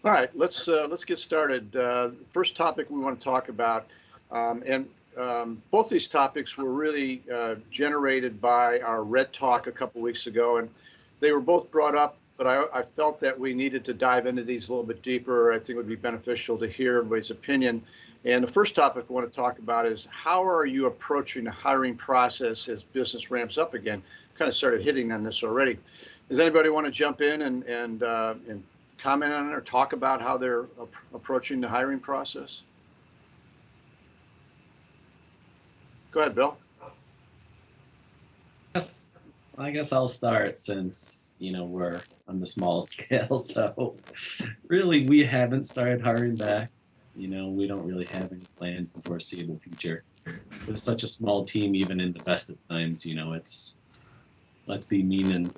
All right, let's get started. First topic we want to talk about, and both these topics were really generated by our Red Talk a couple weeks ago, and they were both brought up. But I felt that we needed to dive into these a little bit deeper. I think it would be beneficial to hear everybody's opinion. And the first topic I want to talk about is how are you approaching the hiring process as business ramps up again? Kind of started hitting on this already. Does anybody want to jump in and comment on it or talk about how they're approaching the hiring process? Go ahead, Bill. Yes, I guess I'll start since, we're on the small scale. So really, we haven't started hiring back. We don't really have any plans in the foreseeable future. With such a small team, even in the best of times, it's let's be mean and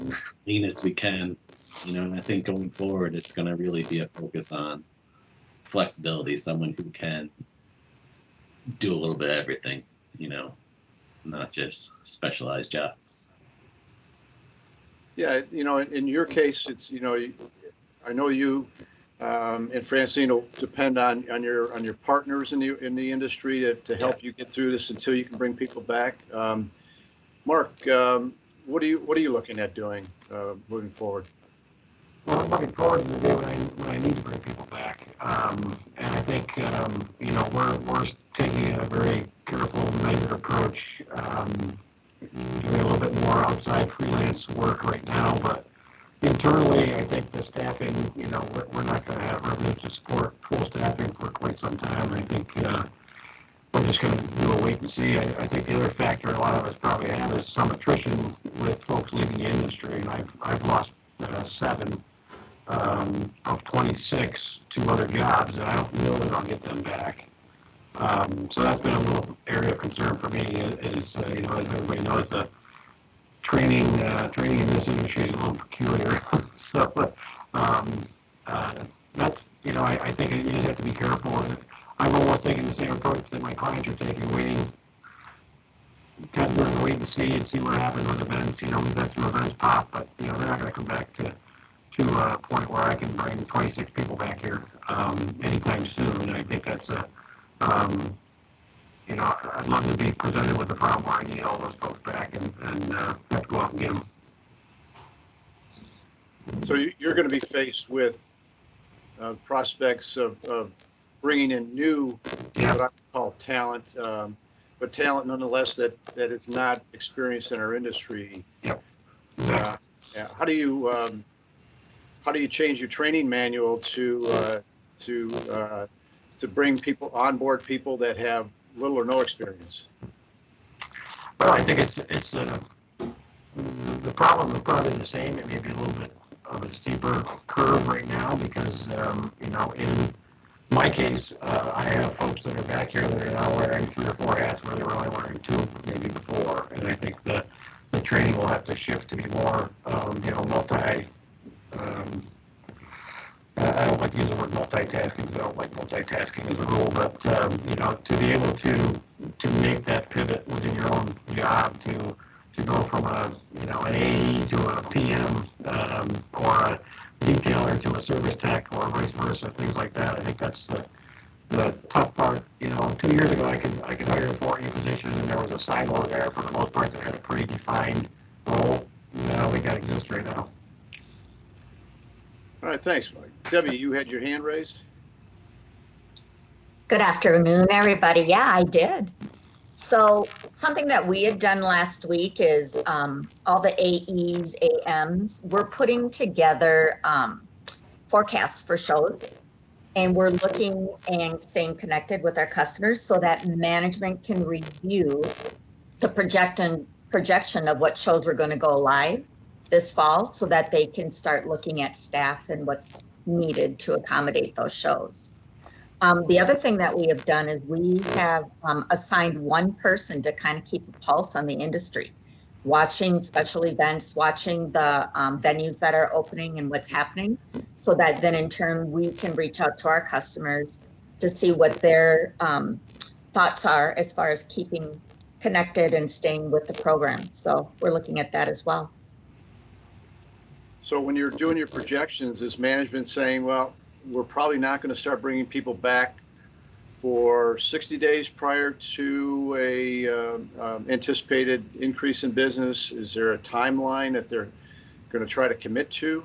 lean as we can. And I think going forward, it's going to really be a focus on flexibility, someone who can do a little bit of everything, not just specialized jobs. Yeah, in your case, it's I know you and Francine will depend on your partners in the industry to help you get through this until you can bring people back. Mark, what are you looking at doing moving forward? Well, I'm looking forward to the day when I need to bring people back, and I think we're taking a very careful, measured approach. Doing a little bit more outside freelance work right now, but internally, I think the staffing, we're not going to have revenue to support full staffing for quite some time. I think we're just going to do a wait and see. I think the other factor a lot of us probably have is some attrition with folks leaving the industry, and I've lost 7 of 26 to other jobs, and I don't know that I'll get them back. So that's been a little area of concern for me. Is as everybody knows, the training in this industry is a little peculiar. So that's I think you just have to be careful. I'm almost taking the same approach that my clients are taking, waiting, kind of doing a wait and see what happens with events. We've had some events pop, but they're not going to come back to a point where I can bring 26 people back here anytime soon. And I think that's I'd love to be presented with the problem where I need all those folks back and have to go out and get them. So you're going to be faced with prospects of bringing in new, what I call talent, but talent nonetheless that is not experienced in our industry. Yep. Exactly. Yeah. How do you change your training manual to bring people on board, people that have little or no experience? Well, I think it's the problem is probably the same. It may be a little bit of a steeper curve right now because in my case, I have folks that are back here that are now wearing 3 or 4 hats where they were only wearing 2 maybe before, and I think the training will have to shift to be more multi. I don't like to use the word multitasking because I don't like multitasking as a rule, but to be able to make that pivot within your own job to go from an AE to a PM or a detailer to a service tech or vice versa, things like that. I think that's the tough part. 2 years ago I could hire for any position and there was a silo there for the most part that had a pretty defined role. Now we got to exist right now. All right, thanks, Mike. Debbie, you had your hand raised. Good afternoon, everybody. Yeah, I did. So something that we had done last week is all the AEs, AMs, we're putting together forecasts for shows, and we're looking and staying connected with our customers so that management can review the projection of what shows we're going to go live this fall so that they can start looking at staff and what's needed to accommodate those shows. The other thing that we have done is we have assigned one person to kind of keep a pulse on the industry, watching special events, watching the venues that are opening and what's happening, so that then in turn we can reach out to our customers to see what their thoughts are as far as keeping connected and staying with the program. So we're looking at that as well. So when you're doing your projections, is management saying, well, we're probably not going to start bringing people back for 60 days prior to a anticipated increase in business? Is there a timeline that they're going to try to commit to?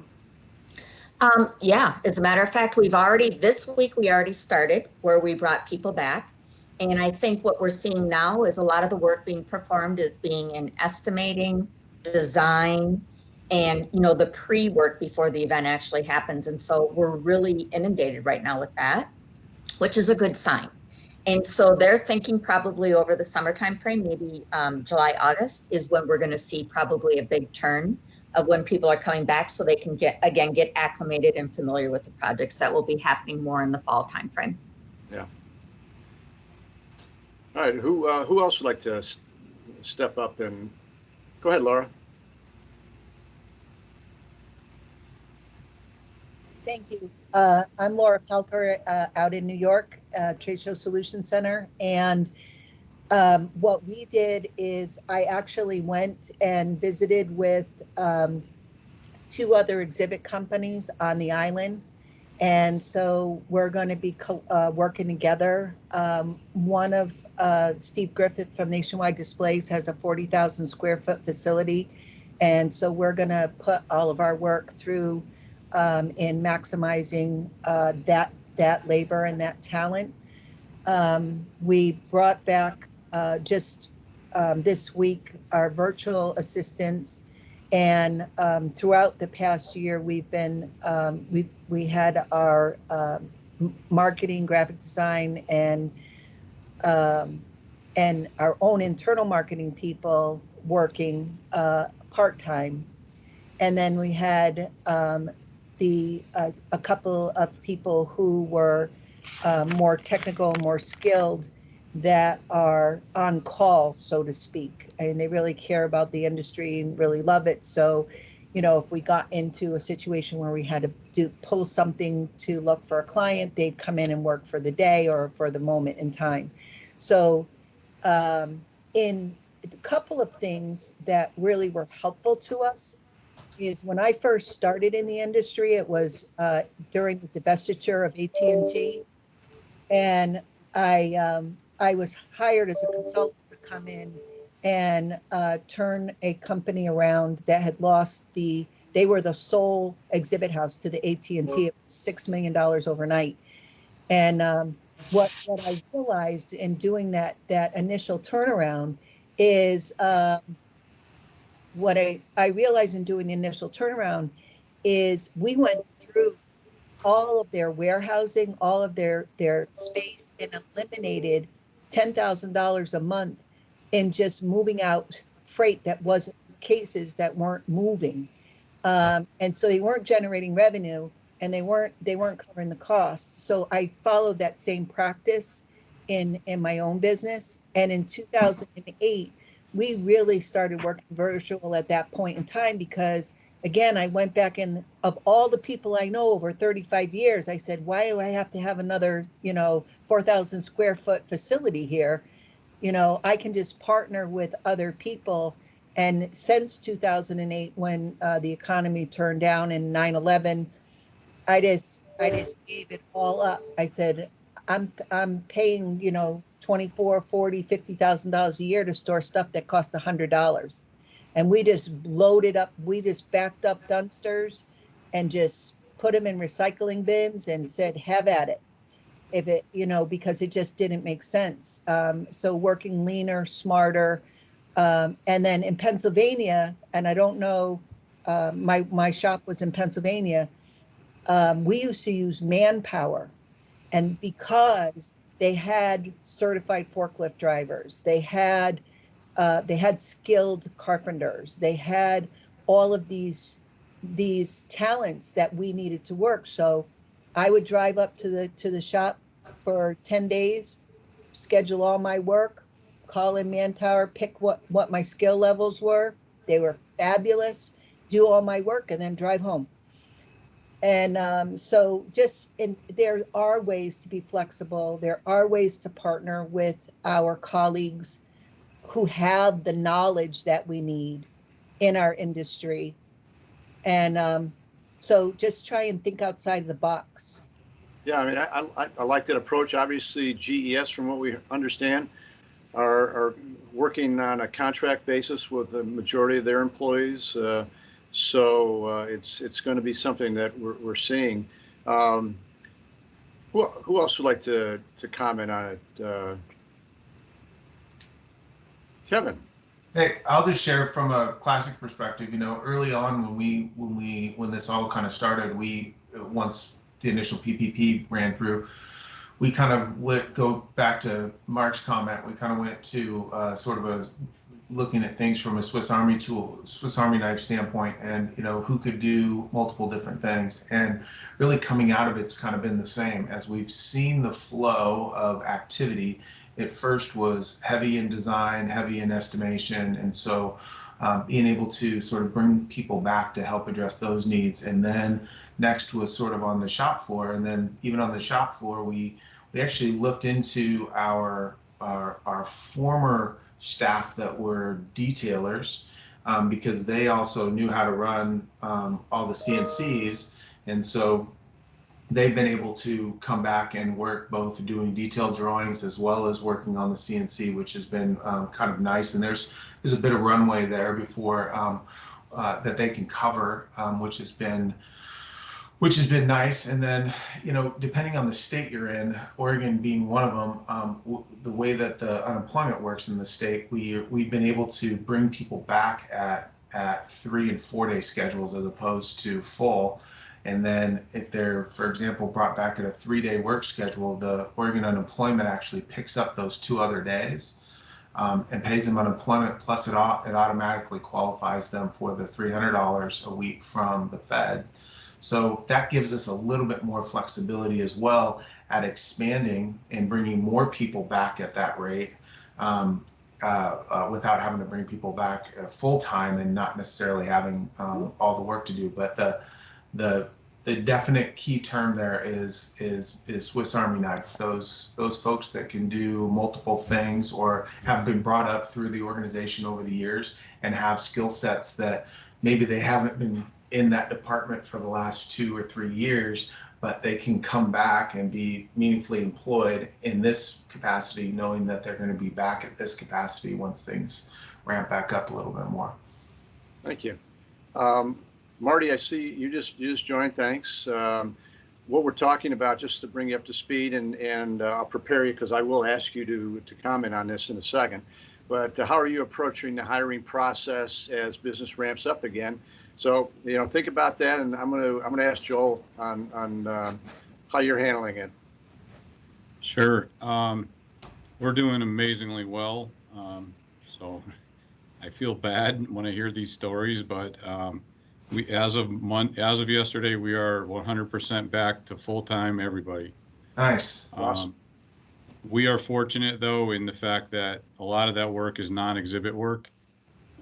Yeah, as a matter of fact, this week we already started where we brought people back. And I think what we're seeing now is a lot of the work being performed is being in estimating, design, and the pre-work before the event actually happens. And so we're really inundated right now with that, which is a good sign. And so they're thinking probably over the summer timeframe, maybe July, August is when we're going to see probably a big turn of when people are coming back, so they can get acclimated and familiar with the projects that will be happening more in the fall timeframe. Yeah. All right. Who else would like to step up and go ahead, Laura? Thank you. I'm Laura Pelker out in New York, Trade Show Solution Center. And what we did is I actually went and visited with 2 other exhibit companies on the island. And so we're going to be working together. One of Steve Griffith from Nationwide Displays has a 40,000 square foot facility. And so we're going to put all of our work through in maximizing that labor and that talent. We brought back just this week our virtual assistants, and throughout the past year we've been we had our marketing, graphic design, and our own internal marketing people working part-time. And then we had a couple of people who were more technical, more skilled, that are on call, so to speak, and they really care about the industry and really love it. So, if we got into a situation where we had to pull something to look for a client, they'd come in and work for the day or for the moment in time. So, in a couple of things that really were helpful to us is when I first started in the industry, it was during the divestiture of AT&T, and I was hired as a consultant to come in and turn a company around that had lost they were the sole exhibit house to the AT&T. It was $6 million overnight. And what I realized in doing that initial turnaround is what I realized in doing the initial turnaround is we went through all of their warehousing, all of their space, and eliminated $10,000 a month in just moving out freight that wasn't cases that weren't moving. And so they weren't generating revenue, and they weren't covering the costs. So I followed that same practice in my own business. And in 2008, we really started working virtual at that point in time, because again, I went back in, of all the people I know over 35 years, I said, why do I have to have another, 4,000 square foot facility here? I can just partner with other people. And since 2008, when the economy turned down in 9/11, I just gave it all up. I said, I'm paying, 24, 40, $50,000 a year to store stuff that costs $100. And we just loaded up, we just backed up dumpsters and just put them in recycling bins and said, have at it. If it, because it just didn't make sense. So working leaner, smarter. And then in Pennsylvania, and I don't know, my shop was in Pennsylvania. We used to use manpower, and because they had certified forklift drivers, they had skilled carpenters, they had all of these talents that we needed to work. So I would drive up to the shop for 10 days, schedule all my work, call in Manpower, pick what my skill levels were. They were fabulous, do all my work, and then drive home. And so there are ways to be flexible. There are ways to partner with our colleagues who have the knowledge that we need in our industry. And so just try and think outside of the box. Yeah, I mean, I like that approach. Obviously, GES, from what we understand, are working on a contract basis with the majority of their employees. So it's going to be something that we're seeing. Um, who else would like to comment on it? Kevin. Hey, I'll just share from a classic perspective. Early on when this all kind of started, we once the initial PPP ran through, we kind of go back to Mark's comment. We kind of went to sort of a looking at things from a Swiss Army knife standpoint, and who could do multiple different things. And really coming out of it's kind of been the same as we've seen the flow of activity. It first was heavy in design, heavy in estimation, and so being able to sort of bring people back to help address those needs. And then next was sort of on the shop floor, and then even on the shop floor, we actually looked into our former staff that were detailers, because they also knew how to run all the CNCs, and so they've been able to come back and work both doing detailed drawings as well as working on the CNC, which has been kind of nice. And there's a bit of runway there before that they can cover, which has been nice. And then, depending on the state you're in, Oregon being one of them, the way that the unemployment works in the state, we've been able to bring people back at 3 and 4 day schedules as opposed to full. And then if they're, for example, brought back at a 3-day work schedule, the Oregon unemployment actually picks up those 2 other days and pays them unemployment, plus it automatically qualifies them for the $300 a week from the Fed. So that gives us a little bit more flexibility as well at expanding and bringing more people back at that rate, without having to bring people back full time and not necessarily having all the work to do. But the definite key term there is Swiss Army knife. Those folks that can do multiple things or have been brought up through the organization over the years and have skill sets that maybe they haven't been in that department for the last 2 or 3 years, but they can come back and be meaningfully employed in this capacity, knowing that they're going to be back at this capacity once things ramp back up a little bit more. Thank you. Marty, I see you just joined. Thanks. What we're talking about, just to bring you up to speed, and I'll prepare you because I will ask you to comment on this in a second. But how are you approaching the hiring process as business ramps up again? So think about that, and I'm gonna ask Joel on how you're handling it. Sure. We're doing amazingly well. So I feel bad when I hear these stories, but we, as of yesterday, we are 100% back to full-time, everybody. Nice. Awesome. We are fortunate, though, in the fact that a lot of that work is non-exhibit work.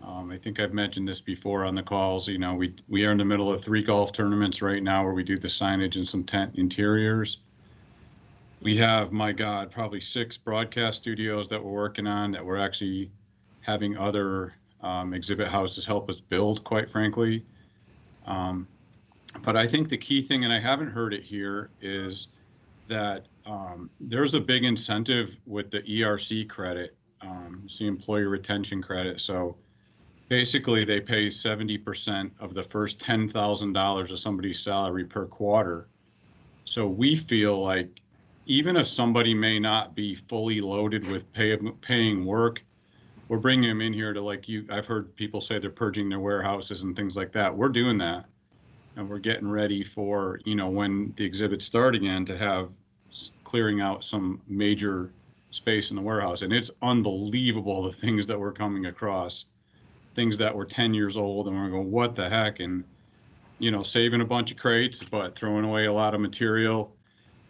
I think I've mentioned this before on the calls. We are in the middle of 3 golf tournaments right now where we do the signage and some tent interiors. We have, my God, probably 6 broadcast studios that we're working on that we're actually having other exhibit houses help us build, quite frankly. But I think the key thing, and I haven't heard it here, is that there's a big incentive with the ERC credit, it's the employee retention credit. So basically, they pay 70% of the first $10,000 of somebody's salary per quarter. So we feel like even if somebody may not be fully loaded with paying work, we're bringing them in here to, I've heard people say they're purging their warehouses and things like that. We're doing that. And we're getting ready for, when the exhibits start again, to have clearing out some major space in the warehouse. And it's unbelievable the things that we're coming across, things that were 10 years old, and we're going, what the heck? And, saving a bunch of crates, but throwing away a lot of material.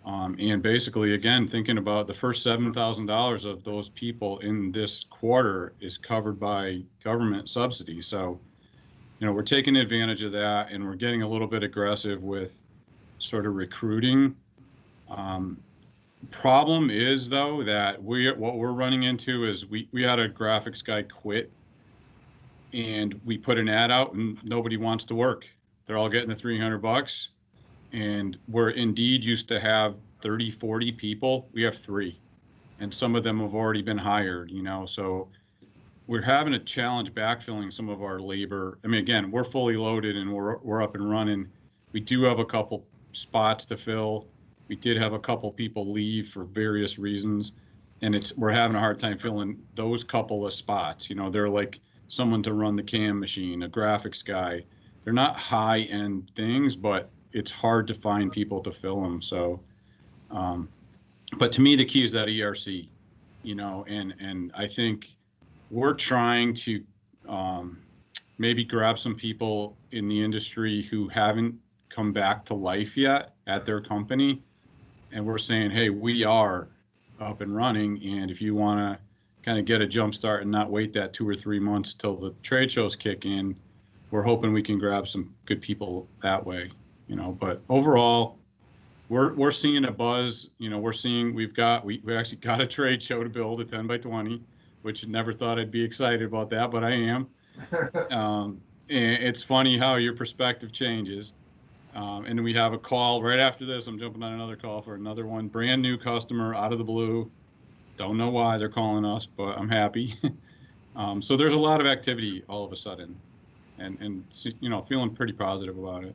And basically, again, thinking about the first $7,000 of those people in this quarter is covered by government subsidies. So, we're taking advantage of that, and we're getting a little bit aggressive with sort of recruiting. Problem is, though, that what we're running into is we had a graphics guy quit, and we put an ad out, and nobody wants to work. They're all getting the $300. And where Indeed used to have 30, 40 people, we have 3. And some of them have already been hired, so we're having a challenge backfilling some of our labor. I mean, again, we're fully loaded and we're up and running. We do have a couple spots to fill. We did have a couple people leave for various reasons, and we're having a hard time filling those couple of spots. They're like someone to run the CAM machine, a graphics guy. They're not high-end things, but it's hard to find people to fill them. So, but to me, the key is that ERC, and I think we're trying to maybe grab some people in the industry who haven't come back to life yet at their company. And we're saying, hey, we are up and running. And if you want to kind of get a jump start and not wait that 2 or 3 months till the trade shows kick in, we're hoping we can grab some good people that way, but overall, we're seeing a buzz. We're seeing we actually got a trade show to build a 10 by 20, which never thought I'd be excited about that, but I am. And it's funny how your perspective changes. And we have a call right after this. I'm jumping on another call for another one, brand new customer out of the blue. Don't know why they're calling us, but I'm happy. So there's a lot of activity all of a sudden, and feeling pretty positive about it.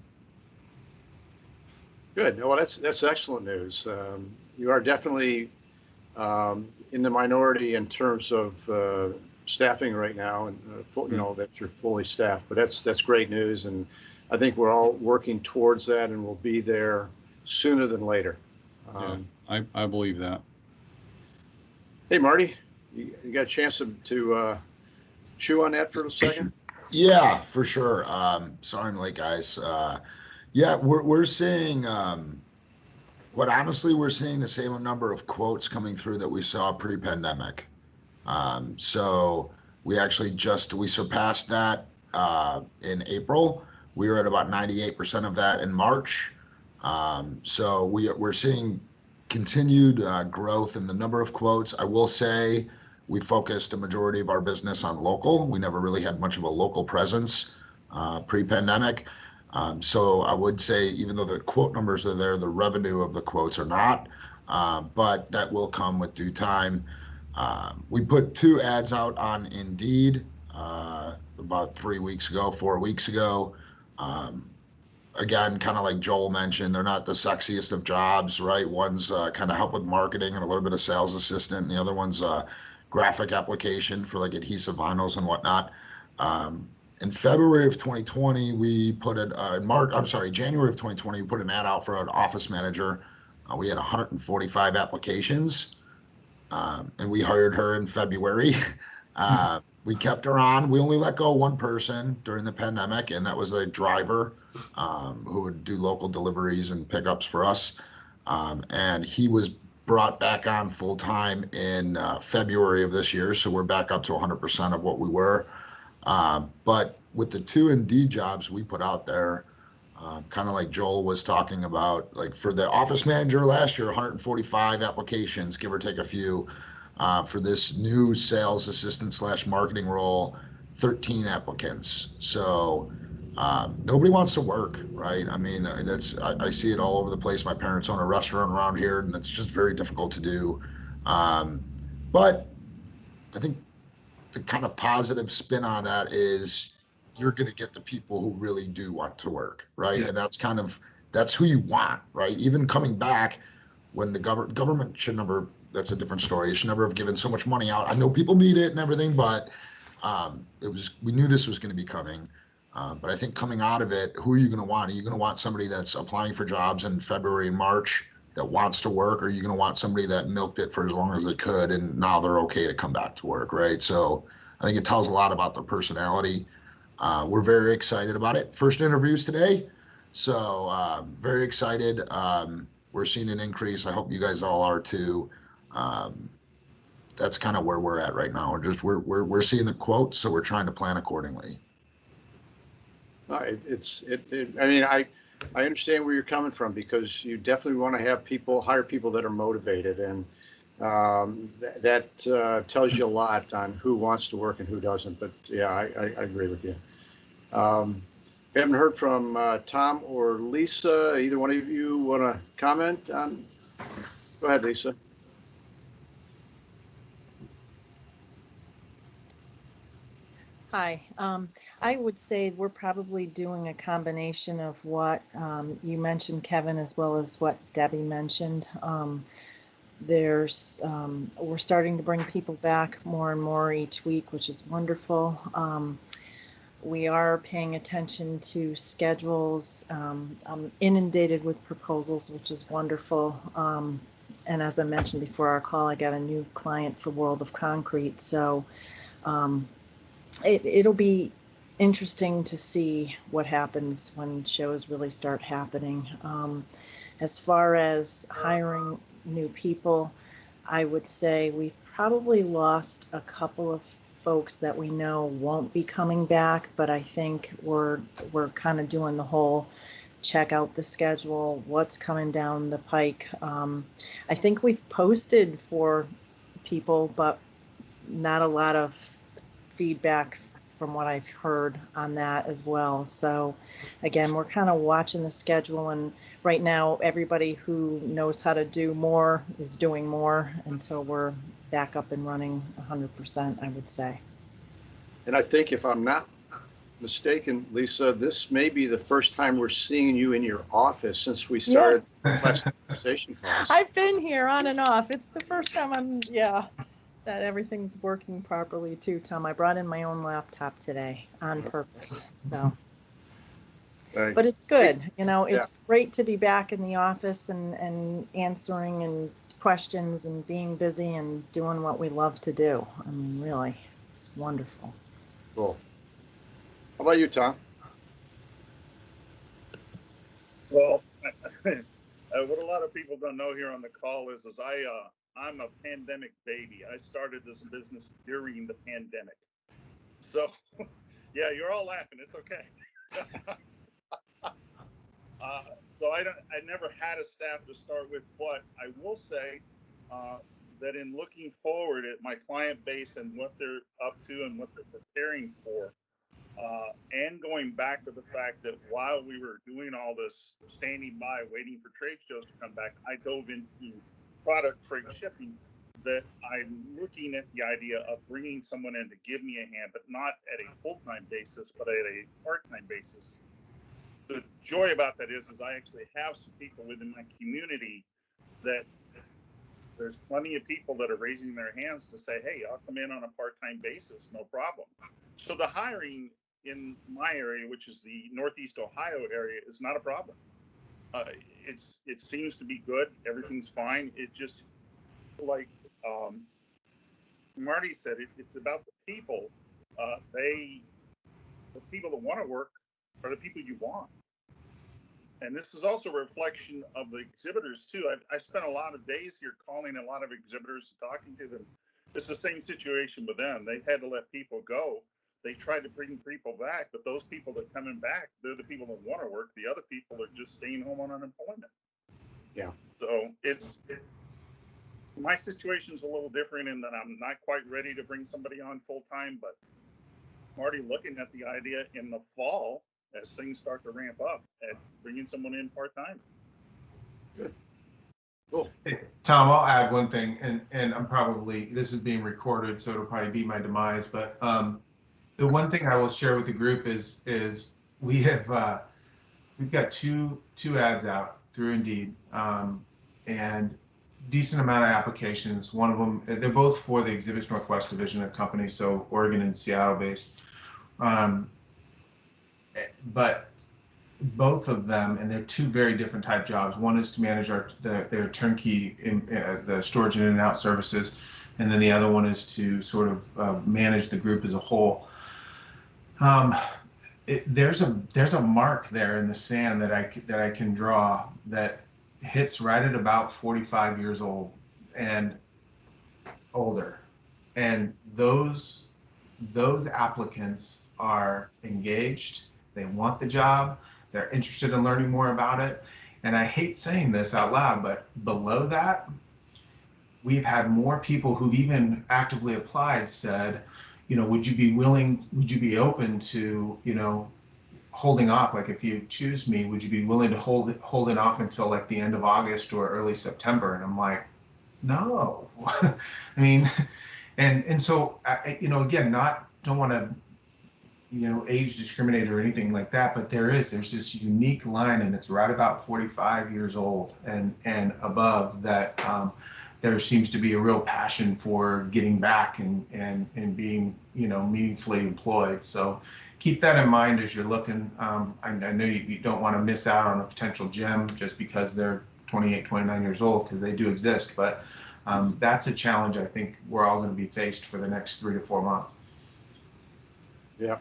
Good. Well, that's excellent news. You are definitely in the minority in terms of staffing right now, and that you're fully staffed. But that's great news, and I think we're all working towards that, and we'll be there sooner than later. Yeah, I believe that. Hey, Marty, you got a chance to chew on that for a second? Yeah, for sure. Sorry I'm late, guys. Yeah, we're seeing, quite honestly, we're seeing the same number of quotes coming through that we saw pre-pandemic. So we actually we surpassed that in April. We were at about 98% of that in March. So we're seeing continued growth in the number of quotes. I will say we focused a majority of our business on local. We never really had much of a local presence pre-pandemic. So I would say, even though the quote numbers are there, the revenue of the quotes are not. But that will come with due time. We put 2 ads out on Indeed about 4 weeks ago. Again, kind of like Joel mentioned, they're not the sexiest of jobs, right? One's kind of help with marketing and a little bit of sales assistant, and the other one's graphic application for like adhesive vinyls and whatnot. In February of 2020, we put it January of 2020, we put an ad out for an office manager. We had 145 applications, and we hired her in February. We kept her on. We only let go one person during the pandemic, and that was a driver who would do local deliveries and pickups for us. And he was brought back on full time in February of this year. So we're back up to 100% of what we were. But with the 2 Indeed jobs we put out there, kind of like Joel was talking about, like for the office manager last year, 145 applications, give or take a few. For this new sales assistant / marketing role, 13 applicants. So nobody wants to work, right? I mean, I see it all over the place. My parents own a restaurant around here, and it's just very difficult to do. But I think the kind of positive spin on that is you're going to get the people who really do want to work, right? Yeah. And that's who you want, right? Even coming back, when the government should never, that's a different story. It should never have given so much money out. I know people need it and everything, but we knew this was going to be coming. But I think coming out of it, who are you going to want? Are you going to want somebody that's applying for jobs in February and March that wants to work? Or are you going to want somebody that milked it for as long as they could and now they're okay to come back to work, right? So I think it tells a lot about their personality. We're very excited about it. First interviews today. So very excited. We're seeing an increase. I hope you guys all are too. That's kind of where we're at right now. We're seeing the quotes, so we're trying to plan accordingly. I mean, I understand where you're coming from, because you definitely want to hire people that are motivated, and that tells you a lot on who wants to work and who doesn't. But yeah, I agree with you. Haven't heard from Tom or Lisa. Either one of you want to comment on? Go ahead, Lisa. Hi. I would say we're probably doing a combination of what you mentioned, Kevin, as well as what Debbie mentioned. We're starting to bring people back more and more each week, which is wonderful. We are paying attention to schedules. I'm inundated with proposals, which is wonderful. And as I mentioned before our call, I got a new client for World of Concrete. So it'll be interesting to see what happens when shows really start happening. As far as hiring new people, I would say we've probably lost a couple of folks that we know won't be coming back, but I think we're kind of doing the whole check out the schedule, what's coming down the pike. I think we've posted for people, but not a lot of feedback from what I've heard on that as well. So again, we're kind of watching the schedule, and right now everybody who knows how to do more is doing more until we're back up and running 100%, I would say. And I think if I'm not mistaken, Lisa, this may be the first time we're seeing you in your office since we started last conversation calls. I've been here on and off. It's the first time that everything's working properly too, Tom. I brought in my own laptop today on purpose. So, Thanks. but it's good. It's great to be back in the office and answering and questions and being busy and doing what we love to do. I mean, really, it's wonderful. Cool. How about you, Tom? Well, what a lot of people don't know here on the call is I'm a pandemic baby. I started this business during the pandemic. So, yeah, you're all laughing. It's okay. So I never had a staff to start with, but I will say that in looking forward at my client base and what they're up to and what they're preparing for, and going back to the fact that while we were doing all this standing by waiting for trade shows to come back, I dove into product freight shipping, that I'm looking at the idea of bringing someone in to give me a hand, but not at a full-time basis, but at a part-time basis. The joy about that is I actually have some people within my community that there's plenty of people that are raising their hands to say, hey, I'll come in on a part-time basis, no problem. So the hiring in my area, which is the Northeast Ohio area, is not a problem. It seems to be good. Everything's fine. It just, like Marty said, it's about the people. The people that want to work are the people you want. And this is also a reflection of the exhibitors too. I spent a lot of days here calling a lot of exhibitors and talking to them. It's the same situation with them. They've had to let people go. They tried to bring people back, but those people that coming back, they're the people that want to work. The other people are just staying home on unemployment. Yeah. So my situation's a little different in that I'm not quite ready to bring somebody on full time, but I'm already looking at the idea in the fall as things start to ramp up at bringing someone in part time. Good. Cool. Hey, Tom, I'll add one thing, and this is being recorded, so it'll probably be my demise. But the one thing I will share with the group is we've got two ads out through Indeed, and decent amount of applications. One of them, they're both for the Exhibits Northwest division of the company, so Oregon and Seattle based. But both of them, and they're two very different type jobs. One is to manage their turnkey the storage in and out services, and then the other one is to sort of manage the group as a whole. There's a mark there in the sand that I can draw that hits right at about 45 years old and older, and those applicants are engaged. They want the job. They're interested in learning more about it. And I hate saying this out loud, but below that, we've had more people who've even actively applied said, would you be open to, holding off? Like, if you choose me, would you be willing to hold it off until like the end of August or early September? And I'm like, no. I mean, and so again, don't want to age discriminate or anything like that, but there's this unique line, and it's right about 45 years old and above that there seems to be a real passion for getting back and being meaningfully employed. So keep that in mind as you're looking. I know you don't want to miss out on a potential gem just because they're 28, 29 years old, because they do exist, but that's a challenge I think we're all going to be faced for the next 3 to 4 months. Yeah.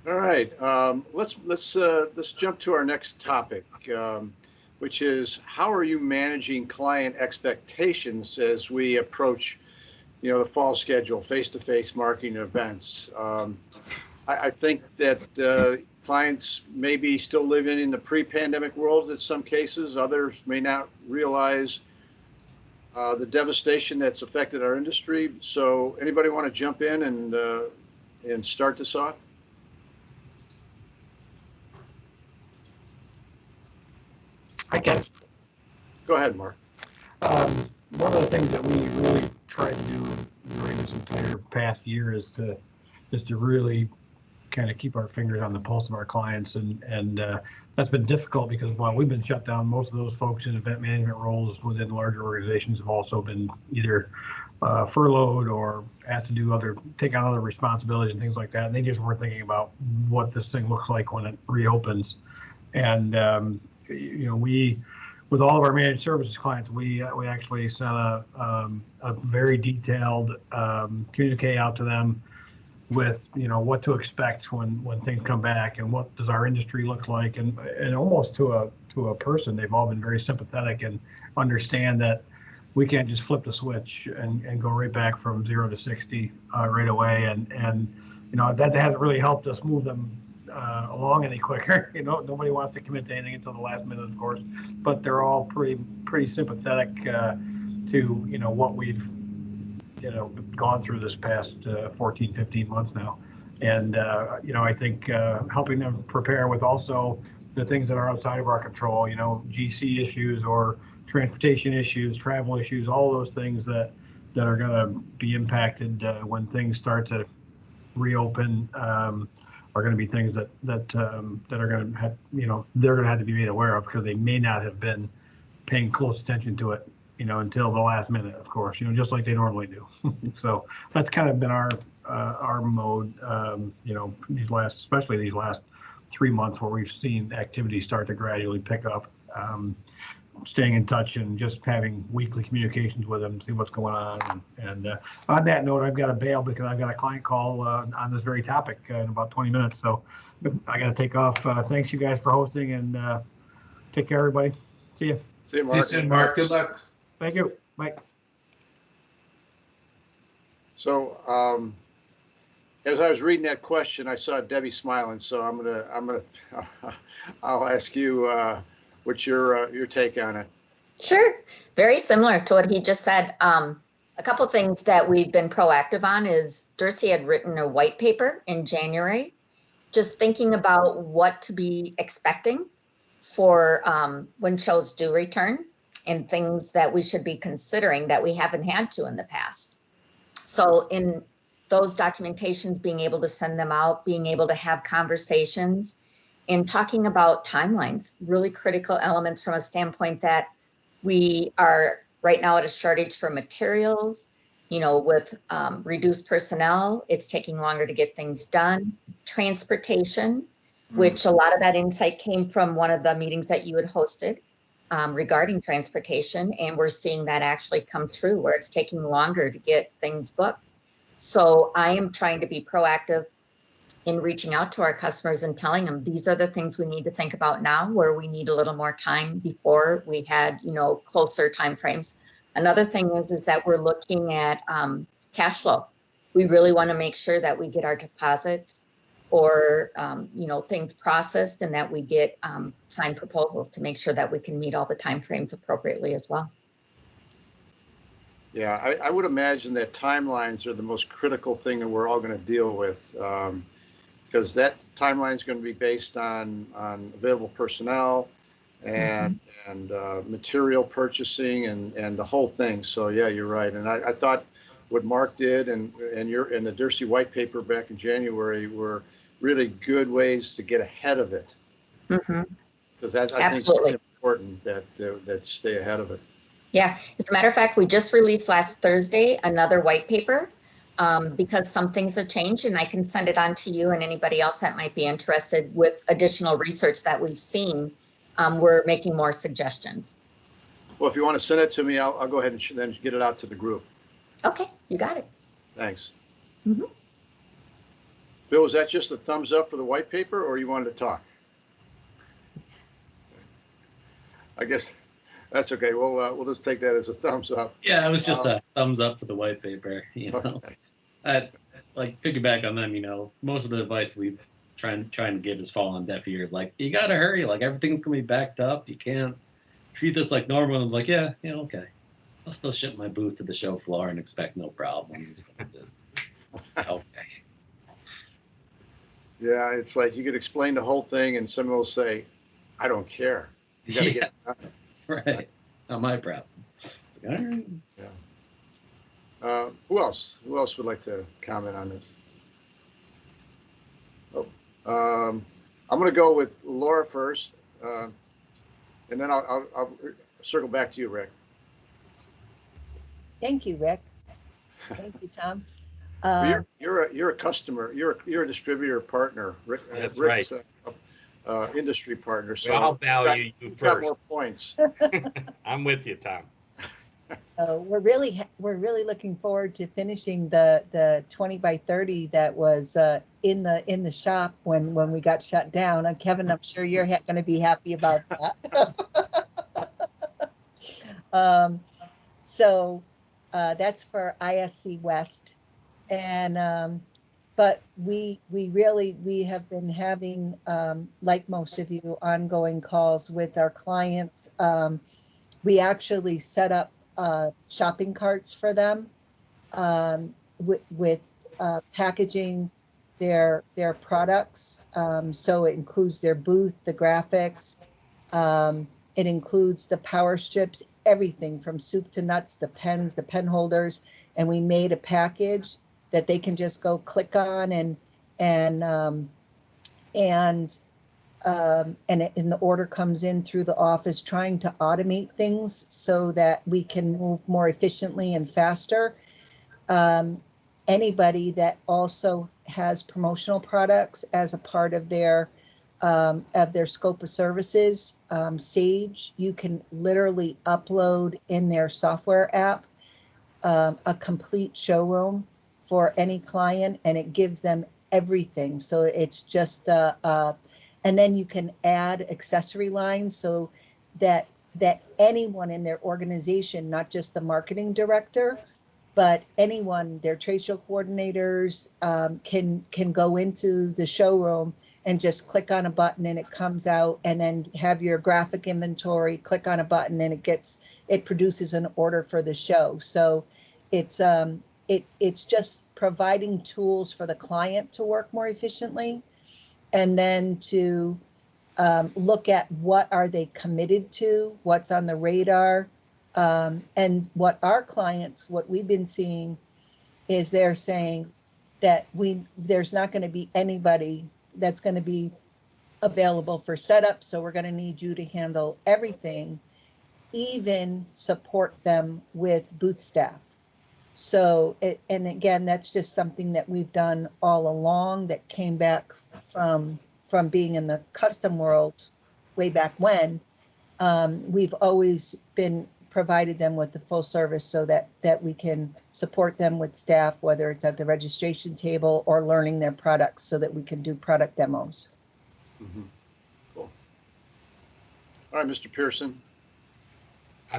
All right. Let's jump to our next topic, which is how are you managing client expectations as we approach, the fall schedule, face-to-face marketing events. I think that clients may be still living in the pre-pandemic world in some cases. Others may not realize the devastation that's affected our industry. So anybody want to jump in and start this off? I guess Go ahead, Mark. one of the things that we really tried to do during this entire past year is to really kind of keep our fingers on the pulse of our clients, and that's been difficult because while we've been shut down, most of those folks in event management roles within larger organizations have also been either furloughed or asked to take on other responsibilities and things like that, and they just weren't thinking about what this thing looks like when it reopens. And we, with all of our managed services clients, we actually sent a very detailed communique out to them with what to expect when things come back, and what does our industry look like, and almost to a person, they've all been very sympathetic and understand that we can't just flip the switch and go right back from 0 to 60 right away, and that hasn't really helped us move them along any quicker. Nobody wants to commit to anything until the last minute, of course, but they're all pretty sympathetic to what we've gone through this past 14, 15 months now. And I think helping them prepare with also the things that are outside of our control, GC issues or transportation issues, travel issues, all those things that are going to be impacted when things start to reopen, are going to be things that are going to have, they're going to have to be made aware of, because they may not have been paying close attention to it, until the last minute, of course, just like they normally do. So that's kind of been our mode, especially these last 3 months, where we've seen activity start to gradually pick up. Staying in touch and just having weekly communications with them, see what's going on. And on that note, I've got to bail because I've got a client call on this very topic in about 20 minutes. So I got to take off. Thanks you guys for hosting, and take care, everybody. See you. See you, Mark. See you soon, Mark. Good luck. Thank you. Bye. So as I was reading that question, I saw Debbie smiling. So I'll ask you what's your take on it. Sure. Very similar to what he just said. A couple things that we've been proactive on is Darcy had written a white paper in January, just thinking about what to be expecting for when shows do return, and things that we should be considering that we haven't had to in the past. So in those documentations, being able to send them out, being able to have conversations, and talking about timelines, really critical elements from a standpoint that we are right now at a shortage for materials, with reduced personnel, it's taking longer to get things done. Transportation, which a lot of that insight came from one of the meetings that you had hosted regarding transportation. And we're seeing that actually come true, where it's taking longer to get things booked. So I am trying to be proactive in reaching out to our customers and telling them these are the things we need to think about now, where we need a little more time before we had, closer timeframes. Another thing is that we're looking at cash flow. We really want to make sure that we get our deposits or, things processed, and that we get signed proposals to make sure that we can meet all the timeframes appropriately as well. Yeah, I would imagine that timelines are the most critical thing that we're all going to deal with. Because because that timeline is going to be based on available personnel and material purchasing and the whole thing. So yeah, you're right. And I thought what Mark did and the Dursey white paper back in January were really good ways to get ahead of it. Mm-hmm. Because I think it's Absolutely. important that stay ahead of it. Yeah, as a matter of fact, we just released last Thursday another white paper because some things have changed, and I can send it on to you and anybody else that might be interested with additional research that we've seen. We're making more suggestions. Well, if you want to send it to me, I'll go ahead and then get it out to the group. Okay, you got it. Thanks. Mhm. Bill, was that just a thumbs up for the white paper, or you wanted to talk? I guess that's okay. We'll just take that as a thumbs up. Yeah, it was just a thumbs up for the white paper. You know, Okay. I like piggyback on them. You know, most of the advice we trying to give is falling on deaf ears. Like, you gotta hurry. Like, everything's gonna be backed up. You can't treat this like normal. I'm like, yeah, okay. I'll still ship my booth to the show floor and expect no problems. Just okay. Yeah, it's like you could explain the whole thing, and someone will say, "I don't care. You got to get it done." Right. Not my problem. It's like, all right. Yeah. Who else? Who else would like to comment on this? Oh, I'm going to go with Laura first, and then I'll circle back to you, Rick. Thank you, Rick. Thank you, Tom. Well, you're a customer. You're a distributor partner. That's Rick's right. Industry partner. We all So value you you've got first. more points. I'm with you, Tom. So we're really looking forward to finishing the 20 by 30 that was in the shop when we got shut down. And Kevin, I'm sure you're going to be happy about that. So that's for ISC West, and but we have been having, like most of you, ongoing calls with our clients. We actually set up shopping carts for them, with packaging their products. So it includes their booth, the graphics. It includes the power strips, everything from soup to nuts, the pens, the pen holders, and we made a package that they can just go click on and um, and and the order comes in through the office, trying to automate things so that we can move more efficiently and faster. Um, Anybody that also has promotional products as a part of their scope of services, Sage, you can literally upload in their software app a complete showroom for any client, and it gives them everything. So it's just and then you can add accessory lines so that anyone in their organization, not just the marketing director, but anyone, their trade show coordinators, can go into the showroom and just click on a button and it comes out, and then have your graphic inventory, click on a button and it produces an order for the show. So it's just providing tools for the client to work more efficiently, and then to look at what are they committed to, what's on the radar, and what our clients, what we've been seeing is they're saying that there's not going to be anybody that's going to be available for setup, so we're going to need you to handle everything, even support them with booth staff. So, and again, that's just something that we've done all along, that came back from being in the custom world way back when. We've always been provided them with the full service so that we can support them with staff, whether it's at the registration table or learning their products, so that we can do product demos. Mm-hmm. Cool. All right, Mr. Pearson.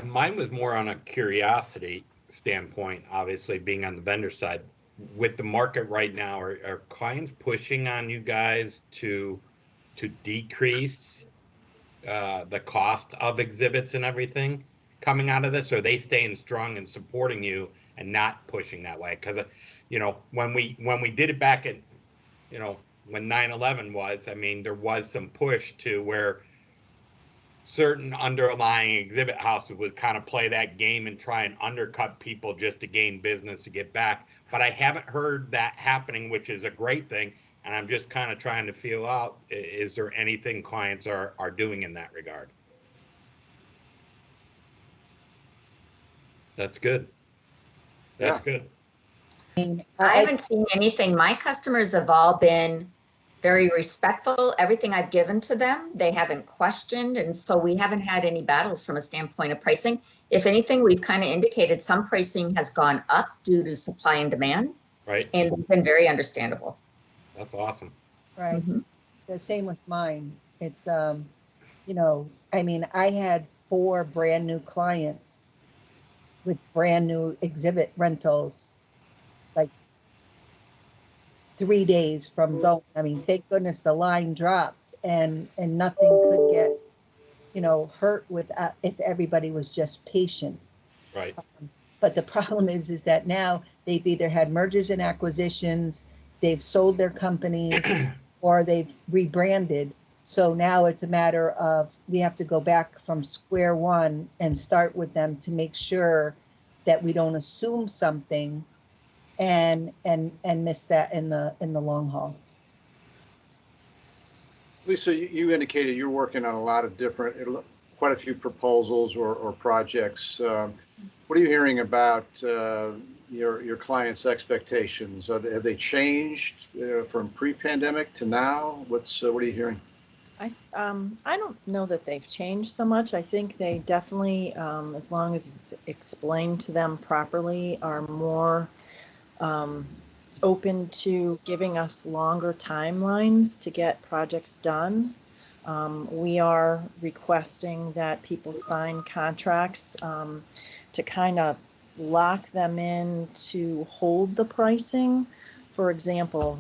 Mine was more on a curiosity standpoint, obviously being on the vendor side. With the market right now, are clients pushing on you guys to decrease the cost of exhibits and everything coming out of this? Or are they staying strong and supporting you and not pushing that way? Because when we did it back in when 9/11 was, I mean, there was some push to where certain underlying exhibit houses would kind of play that game and try and undercut people just to gain business to get back. But I haven't heard that happening, which is a great thing. And I'm just kind of trying to feel out, is there anything clients are doing in that regard? That's good. That's good. I haven't seen anything. My customers have all been very respectful. Everything I've given to them, they haven't questioned. And so we haven't had any battles from a standpoint of pricing. If anything, we've kind of indicated some pricing has gone up due to supply and demand. Right. And it's been very understandable. That's awesome. Right. The same with mine. It's, you know, I mean, I had 4 brand new clients with brand new exhibit rentals, like 3 days from going. I mean, thank goodness the line dropped and nothing could get, you know, hurt with if everybody was just patient. Right. But the problem is that now they've either had mergers and acquisitions, they've sold their companies, or they've rebranded. So now it's a matter of we have to go back from square one and start with them to make sure that we don't assume something and miss that in the long haul. Lisa, you indicated you're working on a lot of different, quite a few proposals or projects. What are you hearing about your clients' expectations? Have they changed from pre-pandemic to now? What are you hearing? I don't know that they've changed so much. I think they definitely, as long as it's explained to them properly, are more open to giving us longer timelines to get projects done. We are requesting that people sign contracts to kind of lock them in to hold the pricing. For example,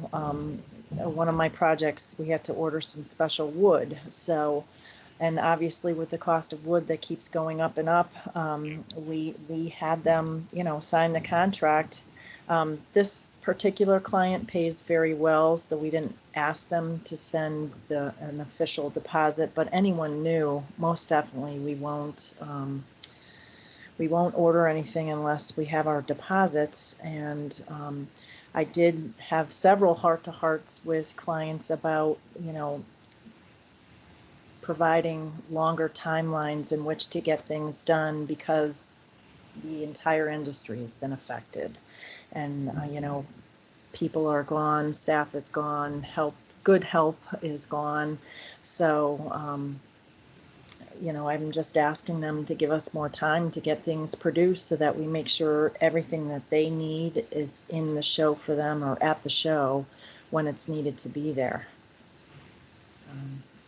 one of my projects, we had to order some special wood. So, and obviously with the cost of wood that keeps going up and up, we had them, you know, sign the contract. This particular client pays very well, so we didn't ask them to send an official deposit, but anyone new, most definitely we won't order anything unless we have our deposits. And I did have several heart-to-hearts with clients about, you know, providing longer timelines in which to get things done because the entire industry has been affected. And, you know, people are gone, staff is gone, good help is gone. So, you know, I'm just asking them to give us more time to get things produced so that we make sure everything that they need is in the show for them or at the show when it's needed to be there.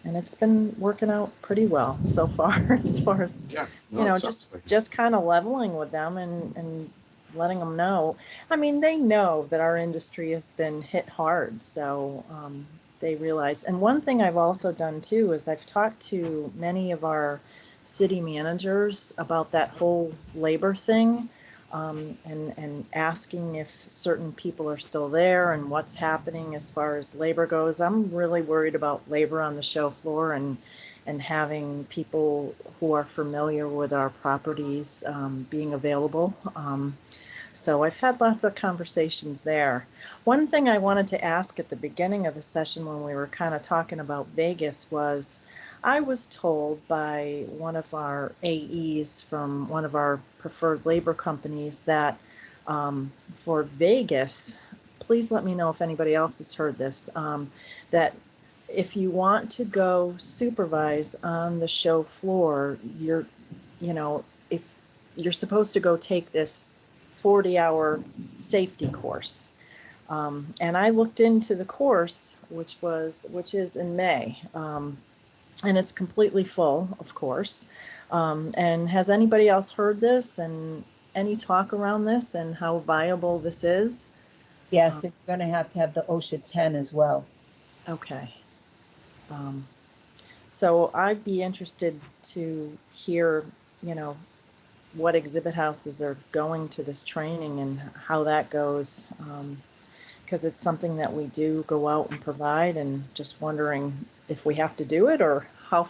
And it's been working out pretty well so far, as far as, you know, just kind of leveling with them and letting them know. I mean, they know that our industry has been hit hard, so they realize. And one thing I've also done too is I've talked to many of our city managers about that whole labor thing, and asking if certain people are still there and what's happening as far as labor goes. I'm really worried about labor on the show floor and having people who are familiar with our properties being available. So I've had lots of conversations there. One thing I wanted to ask at the beginning of the session when we were kind of talking about Vegas was, I was told by one of our AEs from one of our preferred labor companies that for Vegas, please let me know if anybody else has heard this, that if you want to go supervise on the show floor, you know, if you're supposed to go take this 40-hour safety course. And I looked into the course, which is in May. And it's completely full, of course. And has anybody else heard this and any talk around this and how viable this is? Yes, it's going to have the OSHA 10 as well. Okay. So I'd be interested to hear, you know, what exhibit houses are going to this training and how that goes. because it's something that we do go out and provide, and just wondering if we have to do it or how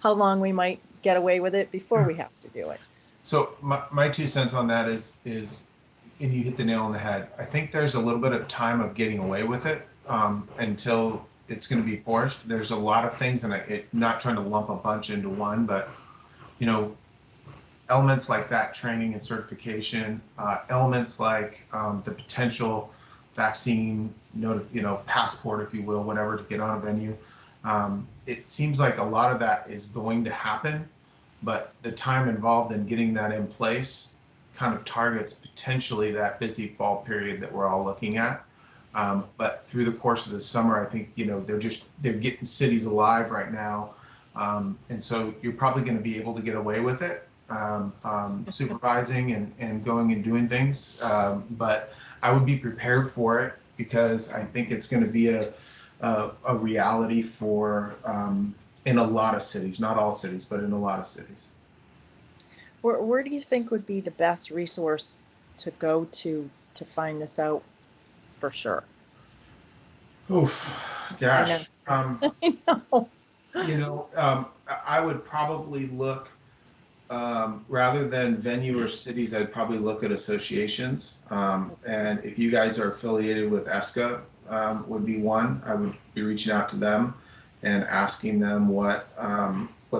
long we might get away with it before we have to do it. So my 2 cents on that is, and you hit the nail on the head. I think there's a little bit of time of getting away with it until it's going to be forced. There's a lot of things, and not trying to lump a bunch into one, but you know, elements like that training and certification, elements like the potential vaccine, passport, if you will, whatever, to get on a venue. It seems like a lot of that is going to happen, but the time involved in getting that in place kind of targets potentially that busy fall period that we're all looking at. But through the course of the summer, I think, they're getting cities alive right now. And so you're probably going to be able to get away with it, supervising and going and doing things. But I would be prepared for it, because I think it's going to be a reality for in a lot of cities, not all cities, but in a lot of cities. Where do you think would be the best resource to go to find this out for sure? Oh, gosh. I know. I would probably look, rather than venue or cities, I'd probably look at associations. And if you guys are affiliated with ESCA, would be one. I would be reaching out to them and asking them what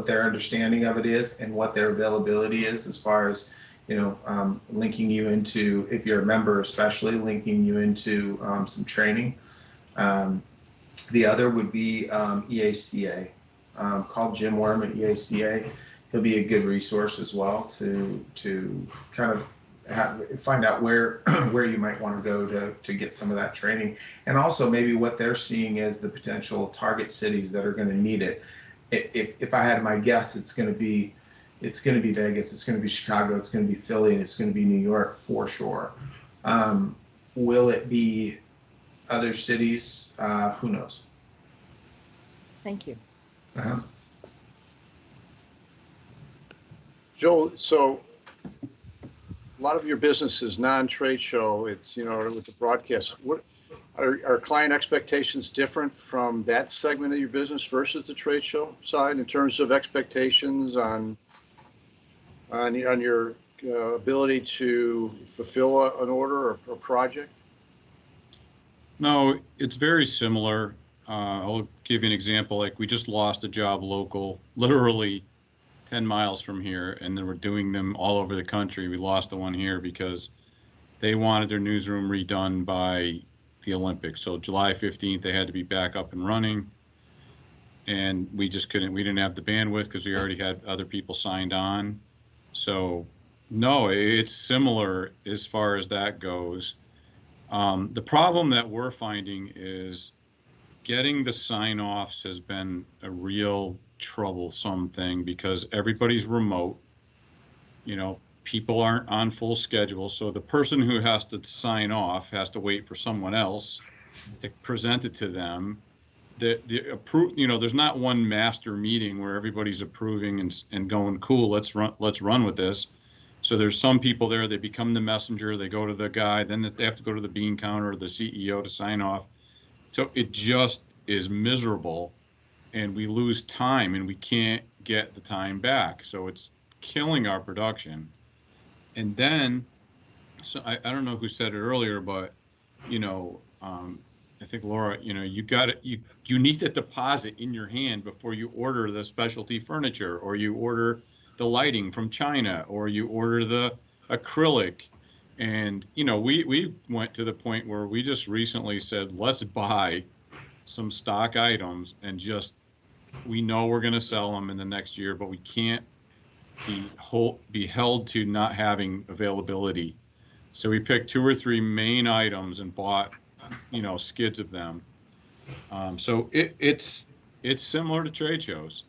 their understanding of it is and what their availability is, as far as, linking you into, if you're a member especially, linking you into some training. The other would be EACA. Call Jim Worm at EACA. He'll be a good resource as well to kind of find out where where you might want to go to get some of that training, and also maybe what they're seeing as the potential target cities that are going to need it. If I had my guess, it's going to be Vegas, it's going to be Chicago, it's going to be Philly, and it's going to be New York for sure. Will it be other cities? Who knows? Thank you. Uh-huh. Joel, so a lot of your business is non-trade show. It's, with the broadcast. What are client expectations different from that segment of your business versus the trade show side, in terms of expectations on your ability to fulfill an order or a project? No, it's very similar. I'll give you an example. Like, we just lost a job local, literally 10 miles from here, and then we're doing them all over the country. We lost the one here because they wanted their newsroom redone by the Olympics. So July 15th, they had to be back up and running. And we didn't have the bandwidth because we already had other people signed on. So no, it's similar as far as that goes. The problem that we're finding is getting the sign-offs has been a real troublesome thing, because everybody's remote. People aren't on full schedule, so the person who has to sign off has to wait for someone else to present it to them. There's not one master meeting where everybody's approving and going, cool, let's run with this. So there's some people there, they become the messenger, they go to the guy, then they have to go to the bean counter or the CEO to sign off. So it just is miserable, and we lose time, and we can't get the time back. So it's killing our production. And then, so I don't know who said it earlier, but, I think Laura, you need a deposit in your hand before you order the specialty furniture, or you order the lighting from China, or you order the acrylic. And, we went to the point where we just recently said, let's buy some stock items, and we know we're going to sell them in the next year, but we can't be held to not having availability. So we picked 2 or 3 main items and bought, skids of them. So it's similar to trade shows.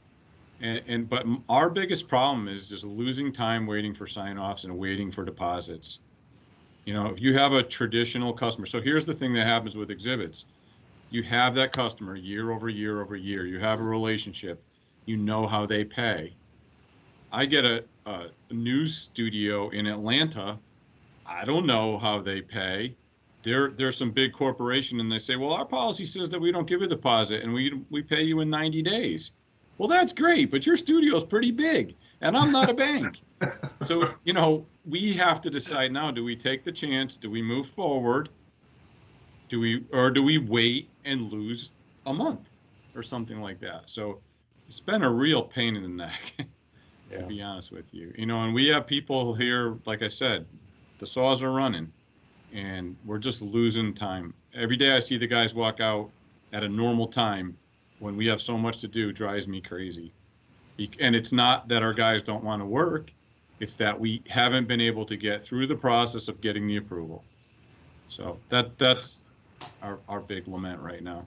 But our biggest problem is just losing time waiting for sign-offs and waiting for deposits. If you have a traditional customer, so here's the thing that happens with exhibits. You have that customer year over year over year. You have a relationship. You know how they pay. I get a news studio in Atlanta. I don't know how they pay. there's some big corporation and they say, well, our policy says that we don't give a deposit and we pay you in 90 days. Well, that's great, but your studio's pretty big and I'm not a bank. So, we have to decide now, do we take the chance? Do we move forward? Do we wait and lose a month or something like that? So it's been a real pain in the neck, to be honest with you. And we have people here, like I said, the saws are running and we're just losing time. Every day I see the guys walk out at a normal time when we have so much to do, drives me crazy. And it's not that our guys don't want to work, it's that we haven't been able to get through the process of getting the approval. So that's our big lament right now.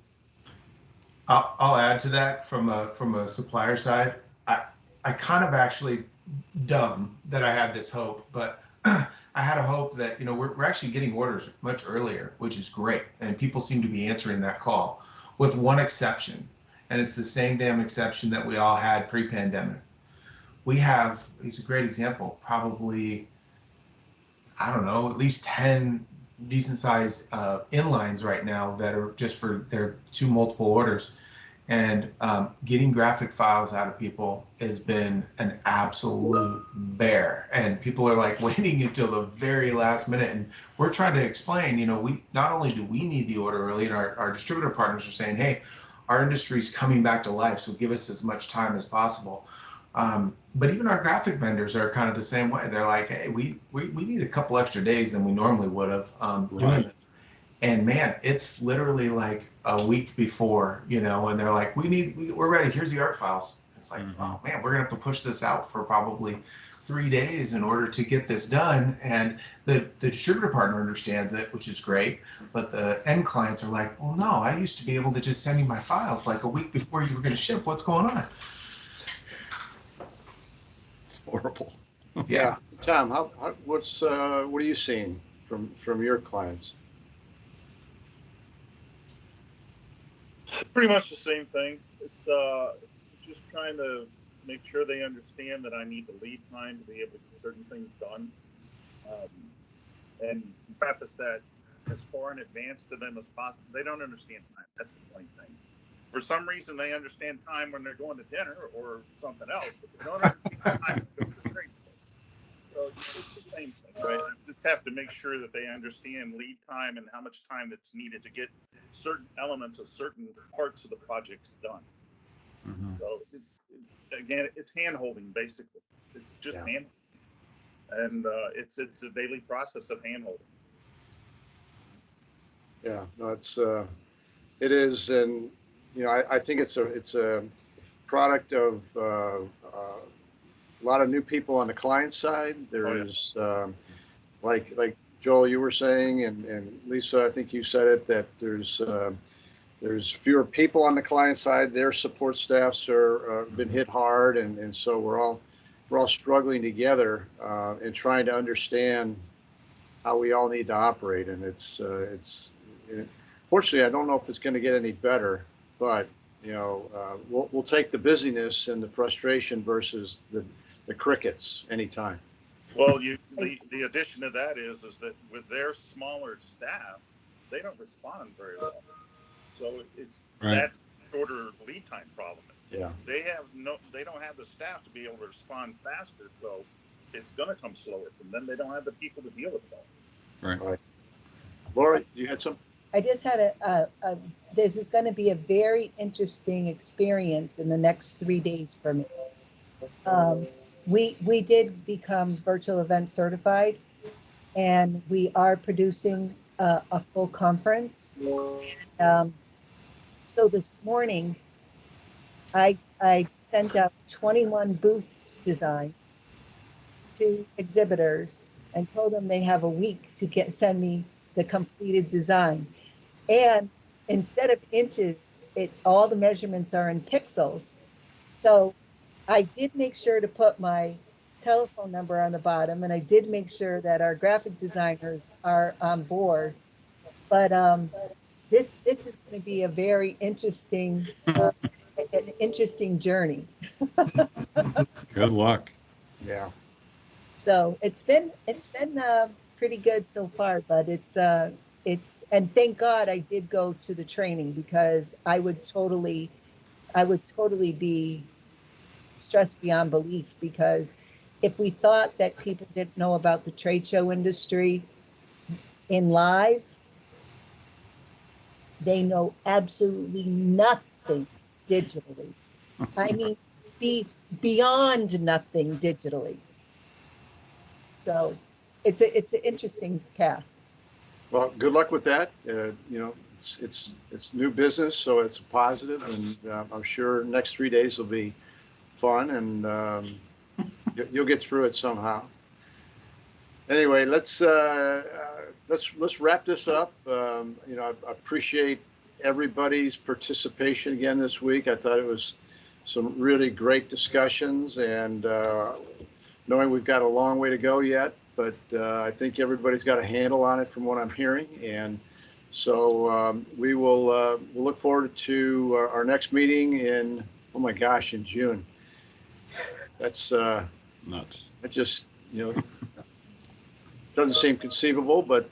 I'll add to that from a supplier side. I kind of actually dumb that I had this hope, but I had a hope that we're actually getting orders much earlier, which is great, and people seem to be answering that call, with one exception, and it's the same damn exception that we all had pre-pandemic. We have, it's a great example, probably, I don't know, at least 10 decent sized inlines right now that are just for their 2 multiple orders. And getting graphic files out of people has been an absolute bear. And people are like waiting until the very last minute. And we're trying to explain, we not only do we need the order early, and our distributor partners are saying, hey, our industry's coming back to life, so give us as much time as possible. But even our graphic vendors are kind of the same way. They're like, hey, we need a couple extra days than we normally would have doing this. And man, it's literally like a week before, and they're like, we're ready. Here's the art files. It's like, oh man, we're gonna have to push this out for probably 3 days in order to get this done. And the distributor partner understands it, which is great. But the end clients are like, well, no, I used to be able to just send you my files like a week before you were gonna ship. What's going on? It's horrible. Yeah. Tom, what are you seeing from your clients? Pretty much the same thing. It's just trying to make sure they understand that I need the lead time to be able to get certain things done, and preface that as far in advance to them as possible. They don't understand time. That's the funny thing. For some reason, they understand time when they're going to dinner or something else, but they don't understand time when they go to the trade shows. So it's the same thing, right? I just have to make sure that they understand lead time and how much time that's needed to get certain elements of certain parts of the projects done. So again, it's hand holding basically. It's just hand, and it's a daily process of hand holding. Yeah, no, it is, and I think it's a product of a lot of new people on the client side. There's like Joel, you were saying, and Lisa, I think you said it, that there's fewer people on the client side. Their support staffs are been hit hard, and so we're all struggling together and trying to understand how we all need to operate. And fortunately, I don't know if it's going to get any better, but we'll take the busyness and the frustration versus the crickets anytime. Well, the addition to that is that with their smaller staff, they don't respond very well. So it's that shorter lead time problem. Yeah. They don't have the staff to be able to respond faster, so it's going to come slower from them. They don't have the people to deal with it all. Right. Laura, you had some? I just had this is going to be a very interesting experience in the next 3 days for me. We did become virtual event certified, and we are producing a full conference. So this morning, I sent out 21 booth designs to exhibitors and told them they have a week to send me the completed design. And instead of inches, all the measurements are in pixels. So I did make sure to put my telephone number on the bottom, and I did make sure that our graphic designers are on board. But this is going to be a very interesting an interesting journey. Good luck. Yeah. So it's been pretty good so far, but it's and thank God I did go to the training, because I would totally be stressed beyond belief, because if we thought that people didn't know about the trade show industry in live, they know absolutely nothing digitally. I mean, beyond nothing digitally. So it's an interesting path. Well, good luck with that. It's new business, so it's a positive, and I'm sure next 3 days will be fun, and you'll get through it somehow. Anyway, let's wrap this up. I appreciate everybody's participation again this week. I thought it was some really great discussions, and knowing we've got a long way to go yet, but I think everybody's got a handle on it from what I'm hearing. And so we'll look forward to our next meeting in, oh my gosh, in June. That's Nuts. it just, doesn't seem conceivable, but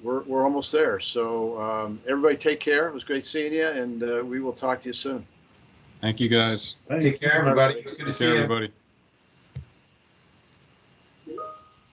we're almost there. So everybody take care. It was great seeing you, and we will talk to you soon. Thank you, guys. Take care, everybody. It's good to Take see care, you. everybody.